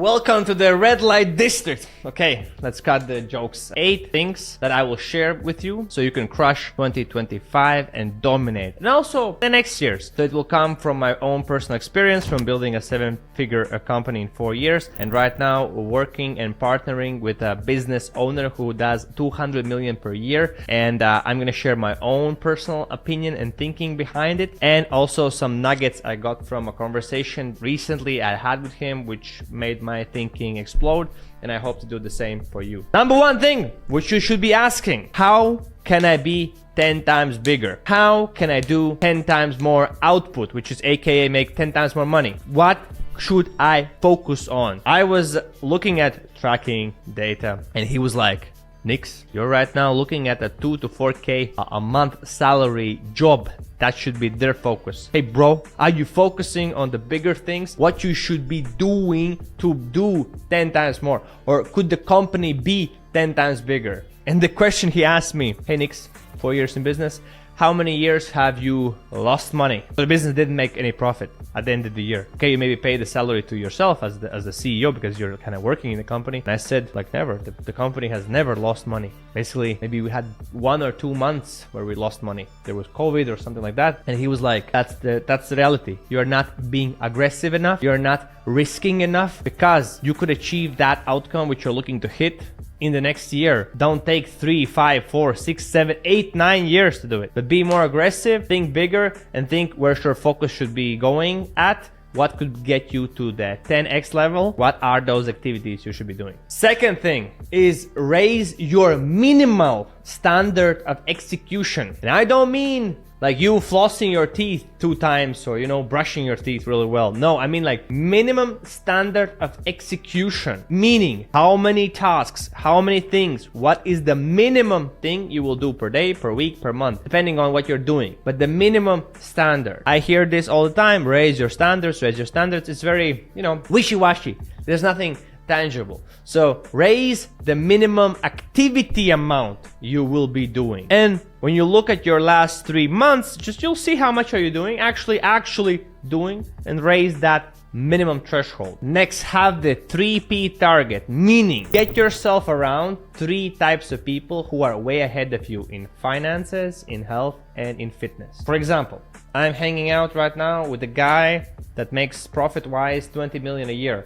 Welcome to the red light district. Okay, let's cut the jokes. 8 things that I will share with you so you can crush 2025 and dominate. And also the next years. So it will come from my own personal experience from building a 7-figure company in 4 years. And right now working and partnering with a business owner who does 200 million per year. And I'm going to share my own personal opinion and thinking behind it. And also some nuggets I got from a conversation recently I had with him, which made my thinking explode, and I hope to do the same for you. Number one thing which you should be asking: how can I be 10 times bigger? How can I do 10 times more output, which is aka make 10 times more money? What should I focus on? I was looking at tracking data, and he was like, Nix, you're right now looking at a 2 to 4K a month salary job. That should be their focus. Hey bro, are you focusing on the bigger things? What you should be doing to do 10 times more? Or could the company be 10 times bigger? And the question he asked me, hey Nix, 4 years in business, how many years have you lost money? So the business didn't make any profit at the end of the year. Okay, you maybe pay the salary to yourself as the CEO because you're kind of working in the company. And I said, like, never. The company has never lost money. Basically, maybe we had 1 or 2 months where we lost money. There was COVID or something like that. And he was like, that's the reality. You're not being aggressive enough. You're not risking enough, because you could achieve that outcome which you're looking to hit in the next year. Don't take 3, 5, 4, 6, 7, 8, 9 years to do it. But be more aggressive, think bigger, and think where your focus should be going at. What could get you to the 10x level? What are those activities you should be doing? Second thing is raise your minimal standard of execution. And I don't mean like you flossing your teeth 2 times or, brushing your teeth really well. No, I mean like minimum standard of execution. Meaning how many tasks, how many things, what is the minimum thing you will do per day, per week, per month, depending on what you're doing. But the minimum standard. I hear this all the time. Raise your standards, raise your standards. It's very, wishy-washy. There's nothing tangible. So raise the minimum activity amount you will be doing. And when you look at your last 3 months, you'll see how much are you doing, actually doing, and raise that minimum threshold. Next, have the 3P target, meaning get yourself around 3 types of people who are way ahead of you in finances, in health, and in fitness. For example, I'm hanging out right now with a guy that makes profit-wise 20 million a year.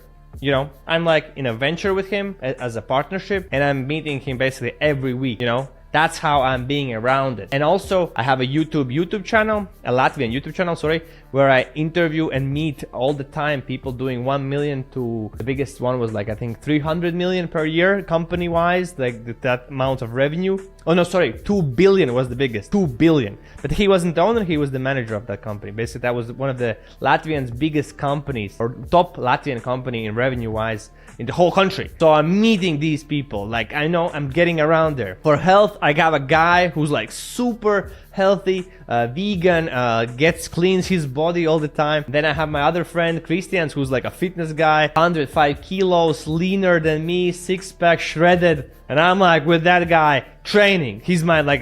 I'm like in a venture with him as a partnership, and I'm meeting him basically every week. That's how I'm being around it. And also I have a YouTube channel, a Latvian YouTube channel, where I interview and meet all the time people doing 1 million to the biggest one was like, I think 300 million per year company wise, like that amount of revenue. Oh no, sorry, 2 billion was the biggest, 2 billion. But he wasn't the owner, he was the manager of that company. Basically that was one of the Latvian's biggest companies, or top Latvian company in revenue wise in the whole country. So I'm meeting these people, like I know I'm getting around there. For health, I got a guy who's like super healthy, vegan, cleans his body all the time. Then I have my other friend Christians, who's like a fitness guy, 105 kilos, leaner than me, 6-pack, shredded. And I'm like with that guy training. He's my like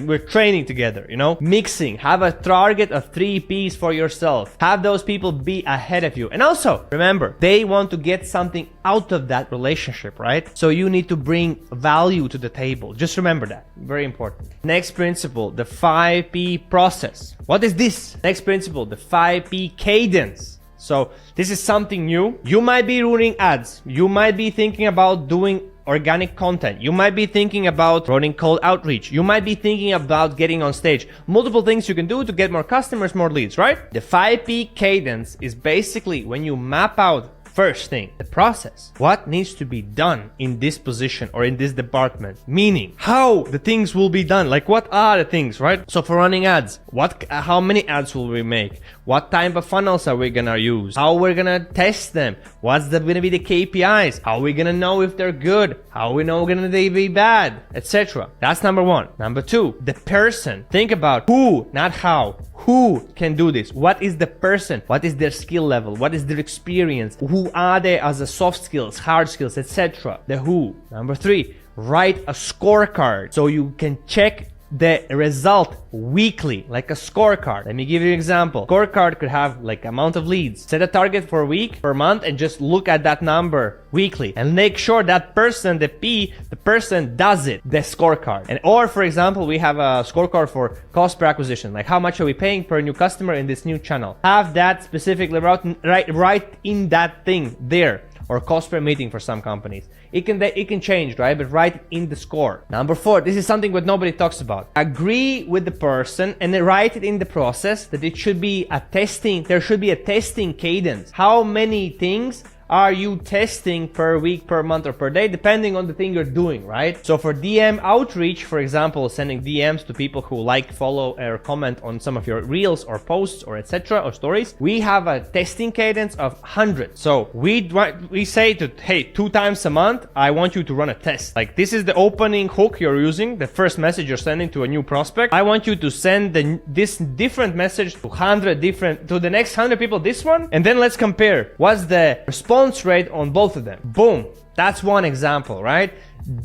we're training together, mixing. Have a target of 3 P's for yourself. Have those people be ahead of you. And also remember, they want to get something out of that relationship, right? So you need to bring value to the table. Just remember that. Very important. Next principle, the 5P process. What is this? Next principle, the 5P cadence. So this is something new. You might be running ads. You might be thinking about doing organic content. You might be thinking about running cold outreach. You might be thinking about getting on stage. Multiple things you can do to get more customers, more leads, right? The 5P cadence is basically when you map out first thing, the process. What needs to be done in this position or in this department? Meaning, how the things will be done. Like, what are the things, right? So for running ads, how many ads will we make? What type of funnels are we gonna use? How we're gonna test them? What's gonna be the KPIs? How are we gonna know if they're good? How we know gonna they be bad? Etc. That's number 1. Number 2, the person. Think about who, not how. Who can do this? What is the person? What is their skill level? What is their experience? Who are they as a soft skills, hard skills, etc. The who. Number 3, write a scorecard so you can check the result weekly, like a scorecard. Let me give you an example. Scorecard could have like amount of leads. Set a target for a week, per month, and just look at that number weekly and make sure that person, the person does it, the scorecard. And or for example, we have a scorecard for cost per acquisition, like how much are we paying per new customer in this new channel. Have that specifically right in that thing there. Or cost per meeting for some companies. It can change, right? But write in the score. Number 4, this is something that nobody talks about. Agree with the person and then write it in the process that it should be a testing, there should be a testing cadence. How many things are you testing per week, per month, or per day, depending on the thing you're doing, right? So for DM outreach, for example, sending DMs to people who like, follow, or comment on some of your reels or posts or etc. or stories, we have a testing cadence of 100. So we say to, hey, 2 times a month, I want you to run a test. Like this is the opening hook you're using, the first message you're sending to a new prospect. I want you to send this different message to to the next 100 people, this one, and then let's compare. What's the response rate on both of them? Boom. That's one example, right?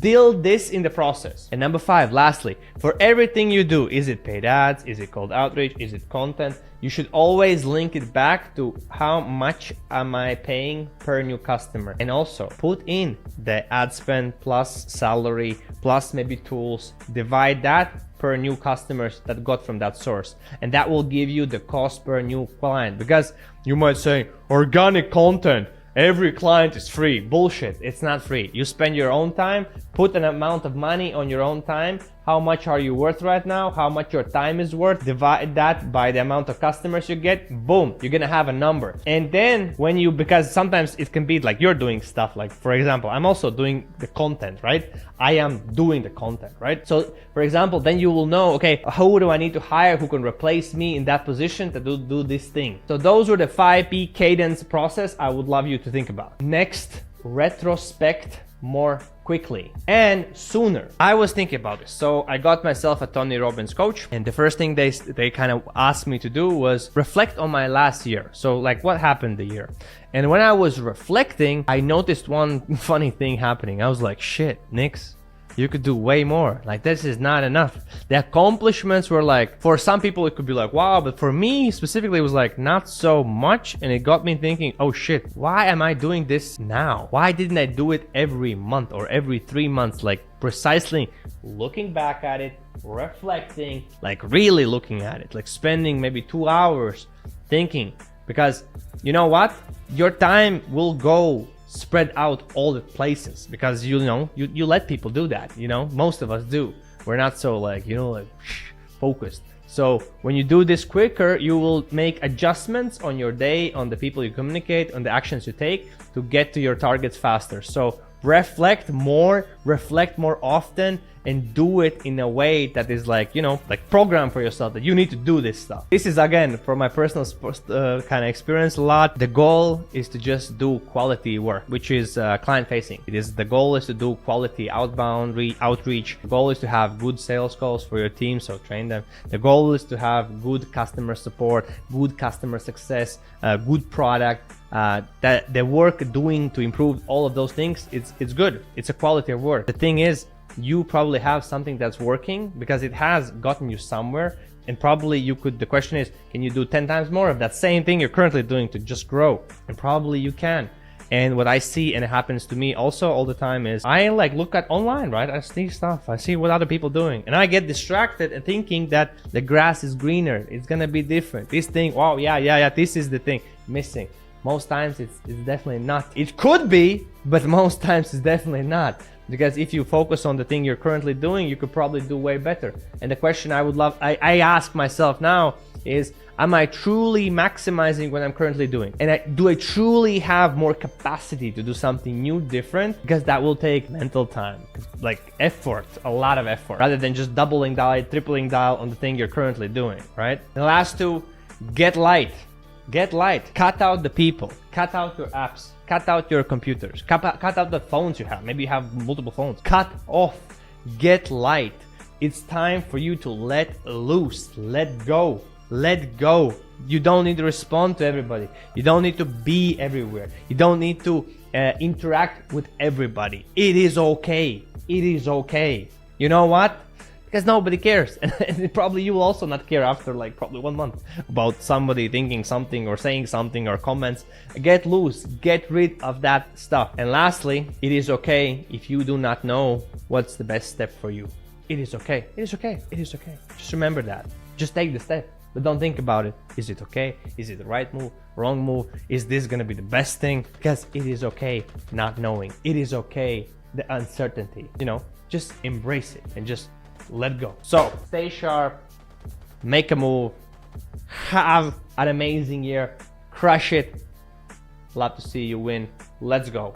Build this in the process. And number 5, lastly, for everything you do, is it paid ads? Is it cold outreach? Is it content? You should always link it back to how much am I paying per new customer. And also put in the ad spend plus salary plus maybe tools. Divide that per new customers that got from that source. And that will give you the cost per new client. Because you might say, organic content, every client is free. Bullshit. It's not free. You spend your own time, put an amount of money on your own time. How much are you worth right now? How much your time is worth? Divide that by the amount of customers you get. Boom, you're gonna have a number. And then when you, because sometimes it can be like you're doing stuff like, for example, I'm also doing the content, right? I am doing the content, right? So for example, then you will know, okay, who do I need to hire who can replace me in that position to do this thing? So those were the 5P cadence process I would love you to think about. Next, retrospect more quickly and sooner. I was thinking about this. So I got myself a Tony Robbins coach, and the first thing they kind of asked me to do was reflect on my last year. So like what happened the year. And when I was reflecting, I noticed one funny thing happening. I was like, shit, Nix, you could do way more. Like this is not enough. The accomplishments were like, for some people it could be like, wow, but for me specifically it was like not so much. And it got me thinking, oh shit, why am I doing this now? Why didn't I do it every month or every 3 months? Like precisely looking back at it, reflecting, like really looking at it, like spending maybe 2 hours thinking. Because you know what? Your time will go spread out all the places, because you let people do that. Most of us do. We're not so like focused. So when you do this quicker, you will make adjustments on your day, on the people you communicate, on the actions you take to get to your targets faster. So reflect more often, and do it in a way that is like program for yourself that you need to do this stuff. This is again from my personal kind of experience a lot. The goal is to just do quality work, which is client facing. The goal is to do quality outbound outreach. The goal is to have good sales calls for your team, so train them. The goal is to have good customer support, good customer success, good product. That the work doing to improve all of those things, it's good. It's a quality of work. The thing is, you probably have something that's working because it has gotten you somewhere, and probably the question is, can you do 10 times more of that same thing you're currently doing to just grow? And probably you can. And what I see, and it happens to me also all the time, is I look at online, right? I see stuff, I see what other people doing, and I get distracted and thinking that the grass is greener, it's gonna be different. This thing, wow, yeah, this is the thing missing. Most times it's definitely not. It could be, but most times it's definitely not. Because if you focus on the thing you're currently doing, you could probably do way better. And the question I ask myself now is, am I truly maximizing what I'm currently doing? And do I truly have more capacity to do something new, different? Because that will take mental time, like effort, a lot of effort, rather than just doubling down, tripling down on the thing you're currently doing, right? The last two, get light. Get light. Cut out the people. Cut out your apps. Cut out your computers. Cut out the phones you have. Maybe you have multiple phones. Cut off. Get light. It's time for you to let loose. Let go. Let go. You don't need to respond to everybody. You don't need to be everywhere. You don't need to interact with everybody. It is okay. It is okay. You know what? because nobody cares. And probably you will also not care after like probably 1 month about somebody thinking something or saying something or comments. Get loose, get rid of that stuff. And lastly, it is okay if you do not know what's the best step for you. It is okay. It is okay. It is okay. Just remember that. Just take the step. But don't think about it. Is it okay? Is it the right move? Wrong move? Is this gonna be the best thing? Because it is okay not knowing. It is okay, the uncertainty. You know, just embrace it and just let go. So stay sharp, make a move, have an amazing year, crush it. Love to see you win. Let's go.